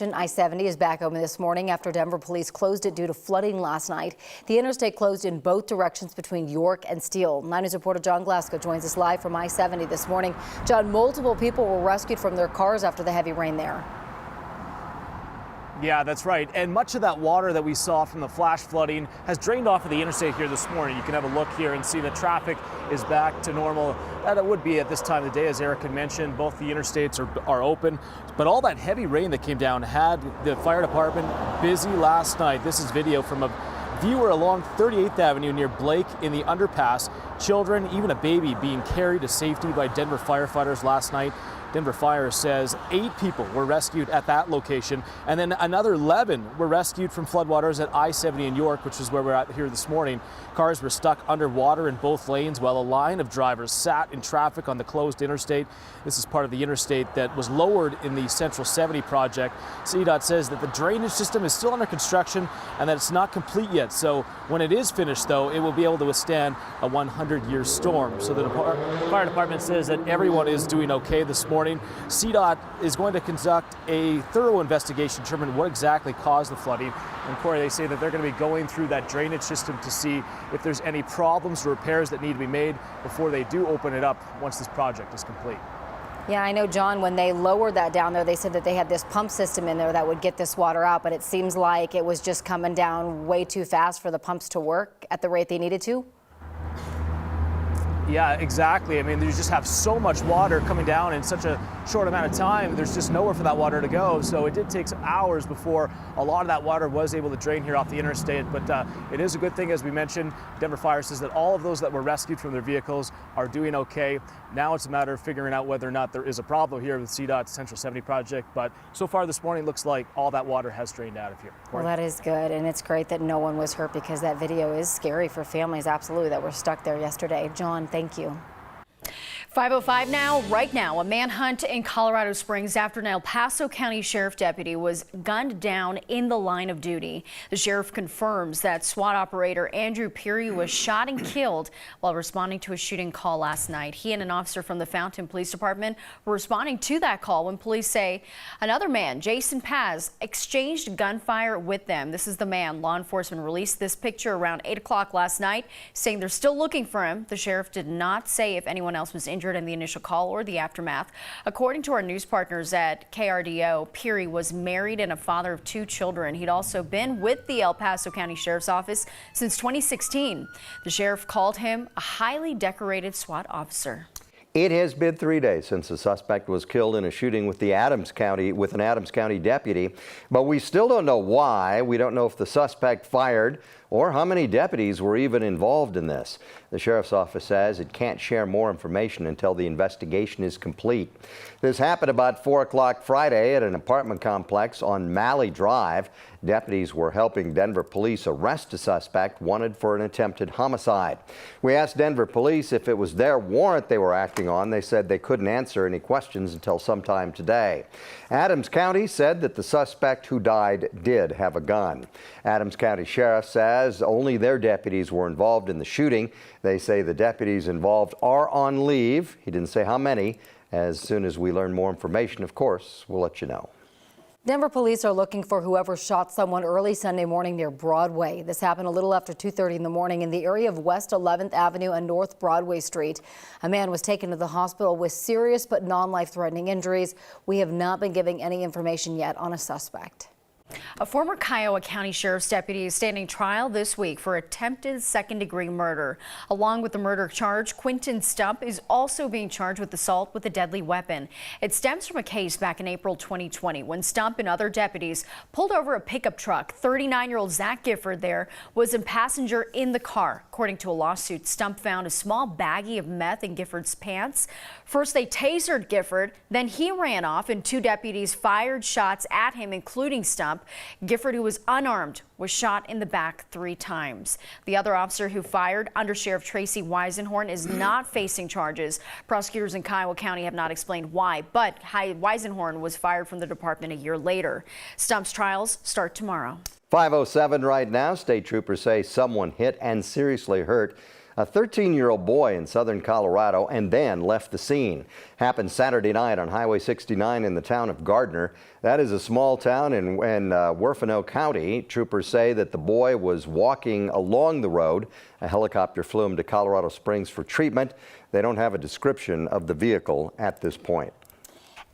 I-70 is back open this morning after Denver police closed it due to flooding last night. The interstate closed in both directions between York and Steele. 9 News reporter John Glasgow joins us live from I-70 this morning. John, multiple people were rescued from their cars after the heavy rain there. Yeah, that's right. And much of that water that we saw from the flash flooding has drained off of the interstate here this morning. You can have a look here and see that traffic is back to normal that it would be at this time of the day. As Eric had mentioned, both the interstates are open. But all that heavy rain that came down had the fire department busy last night. This is video from a viewer along 38th Avenue near Blake in the underpass. Children, even a baby, being carried to safety by Denver firefighters last night. Denver Fire says 8 people were rescued at that location, and then another 11 were rescued from floodwaters at I-70 in York, which is where we're at here this morning. Cars were stuck underwater in both lanes while a line of drivers sat in traffic on the closed interstate. This is part of the interstate that was lowered in the Central 70 project. CDOT says that the drainage system is still under construction and that it's not complete yet. So when it is finished, though, it will be able to withstand a 100-year storm. So the fire department says that everyone is doing okay this morning. CDOT is going to conduct a thorough investigation to determine what exactly caused the flooding. And Corey, they say that they're going to be going through that drainage system to see if there's any problems or repairs that need to be made before they do open it up once this project is complete. Yeah, I know, John, when they lowered that down there, they said that they had this pump system in there that would get this water out, but it seems like it was just coming down way too fast for the pumps to work at the rate they needed to. Yeah, exactly. I mean, you just have so much water coming down in such a short amount of time. There's just nowhere for that water to go. So it did take some hours before a lot of that water was able to drain here off the interstate. But it is a good thing, as we mentioned. Denver Fire says that all of those that were rescued from their vehicles are doing okay. Now it's a matter of figuring out whether or not there is a problem here with CDOT's Central 70 project. But so far this morning, it looks like all that water has drained out of here. Well, that is good. And it's great that no one was hurt, because that video is scary for families, absolutely, that were stuck there yesterday. John, thank you. 5:05 now. Right now, a manhunt in Colorado Springs after an El Paso County Sheriff deputy was gunned down in the line of duty. The sheriff confirms that SWAT operator Andrew Peary was shot and killed while responding to a shooting call last night. He and an officer from the Fountain Police Department were responding to that call when police say another man, Jason Paz, exchanged gunfire with them. This is the man. Law enforcement released this picture around 8 o'clock last night, saying they're still looking for him. The sheriff did not say if anyone else was injured in the initial call or the aftermath. According to our news partners at KRDO, Peary was married and a father of 2 children. He'd also been with the El Paso County Sheriff's Office since 2016. The sheriff called him a highly decorated SWAT officer. It has been 3 days since the suspect was killed in a shooting with an Adams County deputy, but we still don't know why. We don't know if the suspect fired or how many deputies were even involved in this. The sheriff's office says it can't share more information until the investigation is complete. This happened about 4 o'clock Friday at an apartment complex on Malley Drive. Deputies were helping Denver police arrest a suspect wanted for an attempted homicide. We asked Denver police if it was their warrant they were acting on. They said they couldn't answer any questions until sometime today. Adams County said that the suspect who died did have a gun. Adams County Sheriff says only their deputies were involved in the shooting. They say the deputies involved are on leave. He didn't say how many. As soon as we learn more information, of course, we'll let you know. Denver police are looking for whoever shot someone early Sunday morning near Broadway. This happened a little after 2:30 in the morning in the area of West 11th Avenue and North Broadway Street. A man was taken to the hospital with serious but non-life-threatening injuries. We have not been giving any information yet on a suspect. A former Kiowa County Sheriff's deputy is standing trial this week for attempted second-degree murder. Along with the murder charge, Quinton Stump is also being charged with assault with a deadly weapon. It stems from a case back in April 2020 when Stump and other deputies pulled over a pickup truck. 39-year-old Zach Gifford there was a passenger in the car. According to a lawsuit, Stump found a small baggie of meth in Gifford's pants. First, they tasered Gifford, then he ran off and 2 deputies fired shots at him, including Stump. Gifford, who was unarmed, was shot in the back 3 times. The other officer who fired, Under Sheriff Tracy Weisenhorn, is not facing charges. Prosecutors in Kiowa County have not explained why, but Weisenhorn was fired from the department a year later. Stump's trials start tomorrow. 5:07 right now. State troopers say someone hit and seriously hurt a 13-year-old boy in southern Colorado and then left the scene. Happened Saturday night on Highway 69 in the town of Gardner. That is a small town in Werfeno County. Troopers say that the boy was walking along the road. A helicopter flew him to Colorado Springs for treatment. They don't have a description of the vehicle at this point.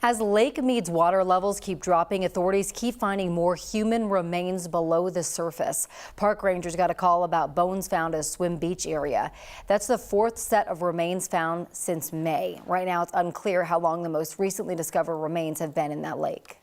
As Lake Mead's water levels keep dropping, authorities keep finding more human remains below the surface. Park rangers got a call about bones found at a swim beach area. That's the fourth set of remains found since May. Right now, it's unclear how long the most recently discovered remains have been in that lake.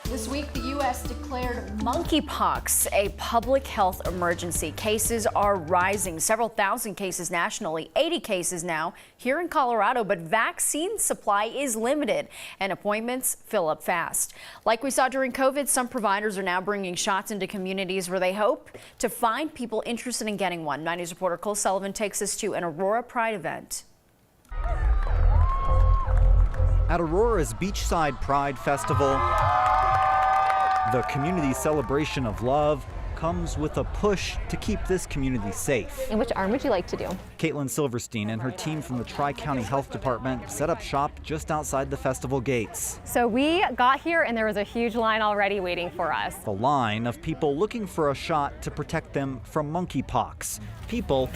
This week, the U.S. declared monkeypox a public health emergency. Cases are rising, several thousand cases nationally, 80 cases now here in Colorado, but vaccine supply is limited and appointments fill up fast. Like we saw during COVID, some providers are now bringing shots into communities where they hope to find people interested in getting one. 9 News reporter Cole Sullivan takes us to an Aurora Pride event. At Aurora's Beachside Pride Festival, the community celebration of love comes with a push to keep this community safe. And which arm would you like to do? Caitlin Silverstein and her team from the Tri-County Health Department set up shop just outside the festival gates. So we got here and there was a huge line already waiting for us. The line of people looking for a shot to protect them from monkeypox. People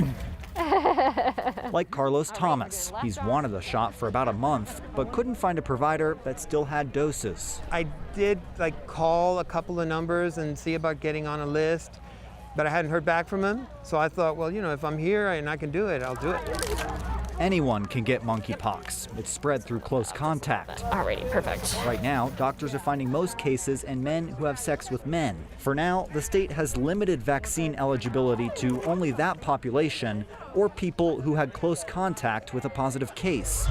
like Carlos Thomas. He's wanted a shot for about a month, but couldn't find a provider that still had doses. I did call a couple of numbers and see about getting on a list, but I hadn't heard back from him. So I thought, well, if I'm here and I can do it, I'll do it. Anyone can get monkeypox. It's spread through close contact. Alrighty, perfect. Right now, doctors are finding most cases in men who have sex with men. For now, the state has limited vaccine eligibility to only that population or people who had close contact with a positive case.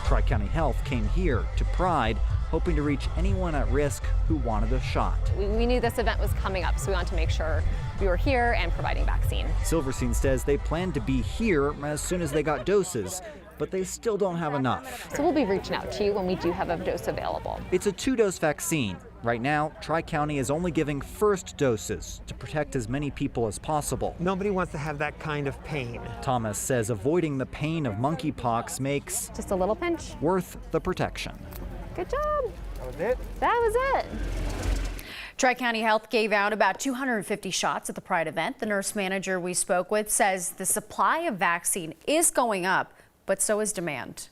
Tri-County Health came here to Pride, hoping to reach anyone at risk who wanted a shot. We knew this event was coming up, so we wanted to make sure we were here and providing vaccine. Silverstein says they plan to be here as soon as they got doses, but they still don't have enough. So we'll be reaching out to you when we do have a dose available. It's a 2-dose vaccine. Right now, Tri-County is only giving first doses to protect as many people as possible. Nobody wants to have that kind of pain. Thomas says avoiding the pain of monkeypox makes Just a little pinch. worth the protection. Good job. That was it? That was it. Tri-County Health gave out about 250 shots at the Pride event. The nurse manager we spoke with says the supply of vaccine is going up, but so is demand.